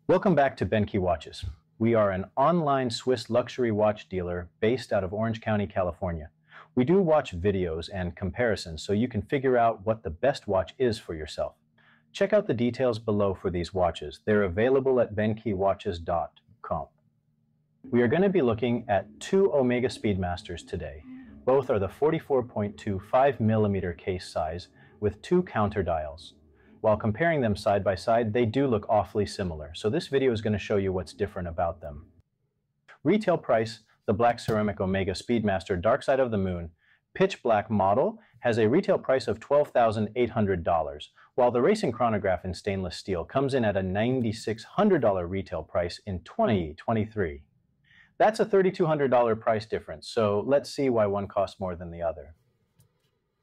Welcome back to Benke Watches. We are an online Swiss luxury watch dealer based out of Orange County, California. We do watch videos and comparisons so you can figure out what the best watch is for yourself. Check out the details below for these watches. They're available at benkewatches.com. We are going to be looking at two Omega Speedmasters today. Both are the 44.2 5mm case size with two counter dials. While comparing them side by side, they do look awfully similar, so this video is going to show you what's different about them. Retail price: the black ceramic Omega Speedmaster Dark Side of the Moon pitch black model has a retail price of $12,800, while the Racing Chronograph in stainless steel comes in at a $9,600 retail price in 2023. That's a $3,200 price difference, so let's see why one costs more than the other.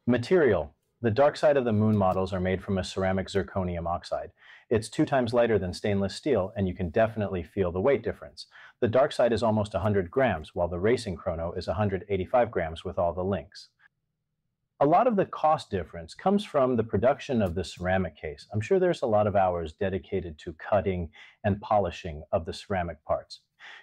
Material: the Dark Side of the Moon models are made from a ceramic zirconium oxide. It's 2 times lighter than stainless steel, and you can definitely feel the weight difference. The Dark Side is almost 100 grams, while the Racing Chrono is 185 grams with all the links. A lot of the cost difference comes from the production of the ceramic case. I'm sure there's a lot of hours dedicated to cutting and polishing of the ceramic parts.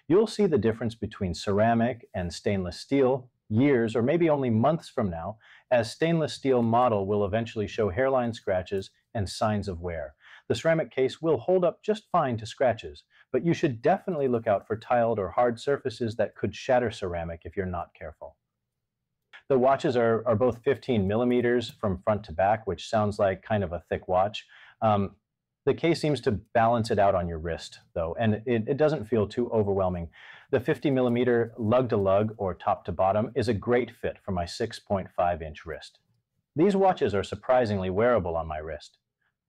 You'll see the difference between ceramic and stainless steel years or maybe only months from now, as stainless steel model will eventually show hairline scratches and signs of wear. The ceramic case will hold up just fine to scratches, but you should definitely look out for tiled or hard surfaces that could shatter ceramic if you're not careful. The watches are both 15 millimeters from front to back, which sounds like kind of a thick watch. The case seems to balance it out on your wrist, though, and it doesn't feel too overwhelming. The 50mm lug-to-lug, or top-to-bottom, is a great fit for my 6.5-inch wrist. These watches are surprisingly wearable on my wrist.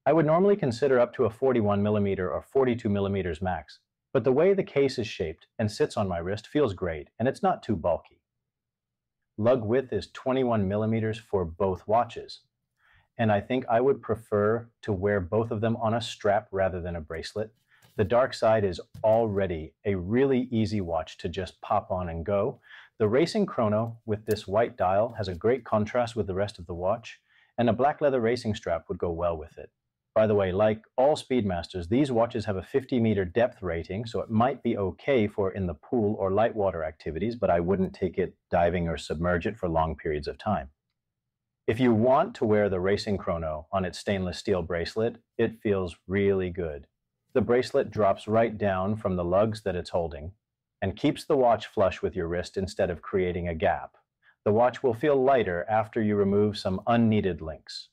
I would normally consider up to a 41mm or 42mm max, but the way the case is shaped and sits on my wrist feels great, and it's not too bulky. Lug width is 21mm for both watches, and I think I would prefer to wear both of them on a strap rather than a bracelet. The Dark Side is already a really easy watch to just pop on and go. The Racing Chrono with this white dial has a great contrast with the rest of the watch, and a black leather racing strap would go well with it. By the way, like all Speedmasters, these watches have a 50-meter depth rating, so it might be okay for in the pool or light water activities, but I wouldn't take it diving or submerge it for long periods of time. If you want to wear the Racing Chrono on its stainless steel bracelet, it feels really good. The bracelet drops right down from the lugs that it's holding and keeps the watch flush with your wrist instead of creating a gap. The watch will feel lighter after you remove some unneeded links.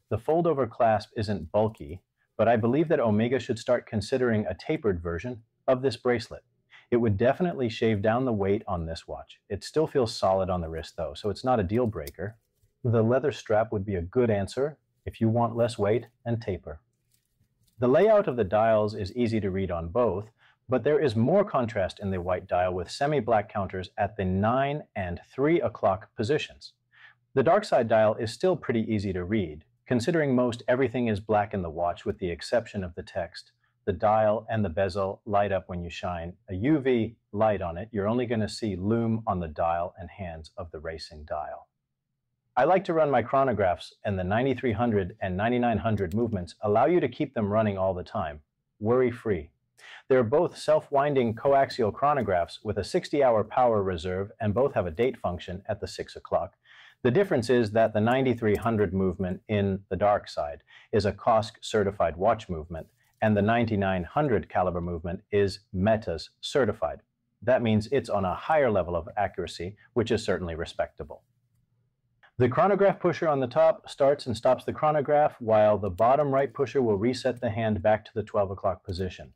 The fold-over clasp isn't bulky, but I believe that Omega should start considering a tapered version of this bracelet. It would definitely shave down the weight on this watch. It still feels solid on the wrist though, so it's not a deal breaker. The leather strap would be a good answer if you want less weight and taper. The layout of the dials is easy to read on both, but there is more contrast in the white dial with semi-black counters at the 9 and 3 o'clock positions. The Dark Side dial is still pretty easy to read, considering most everything is black in the watch with the exception of the text. The dial and the bezel light up when you shine a UV light on it. You're only going to see lume on the dial and hands of the racing dial. I like to run my chronographs, and the 9300 and 9900 movements allow you to keep them running all the time, worry-free. They're both self-winding coaxial chronographs with a 60-hour power reserve, and both have a date function at the 6 o'clock. The difference is that the 9300 movement in the Dark Side is a COSC-certified watch movement, and the 9900 caliber movement is METAS certified. That means it's on a higher level of accuracy, which is certainly respectable. The chronograph pusher on the top starts and stops the chronograph, while the bottom right pusher will reset the hand back to the 12 o'clock position.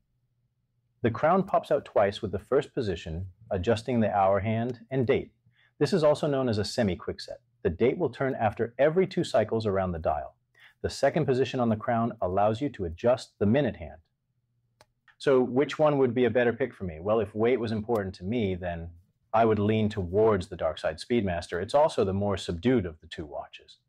The crown pops out twice with the first position, adjusting the hour hand and date. This is also known as a semi-quickset. The date will turn after every 2 cycles around the dial. The second position on the crown allows you to adjust the minute hand. So which one would be a better pick for me? Well, if weight was important to me, then I would lean towards the Dark Side Speedmaster. It's also the more subdued of the two watches.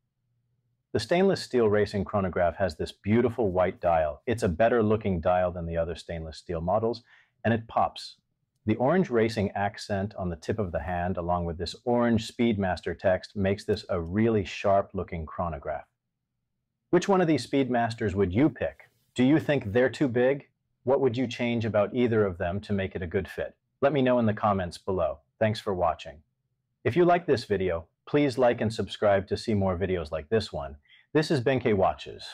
The stainless steel Racing Chronograph has this beautiful white dial. It's a better looking dial than the other stainless steel models, and it pops. The orange racing accent on the tip of the hand, along with this orange Speedmaster text, makes this a really sharp looking chronograph. Which one of these Speedmasters would you pick? Do you think they're too big? What would you change about either of them to make it a good fit? Let me know in the comments below. Thanks for watching. If you like this video, please like and subscribe to see more videos like this one. This is Benkei Watches.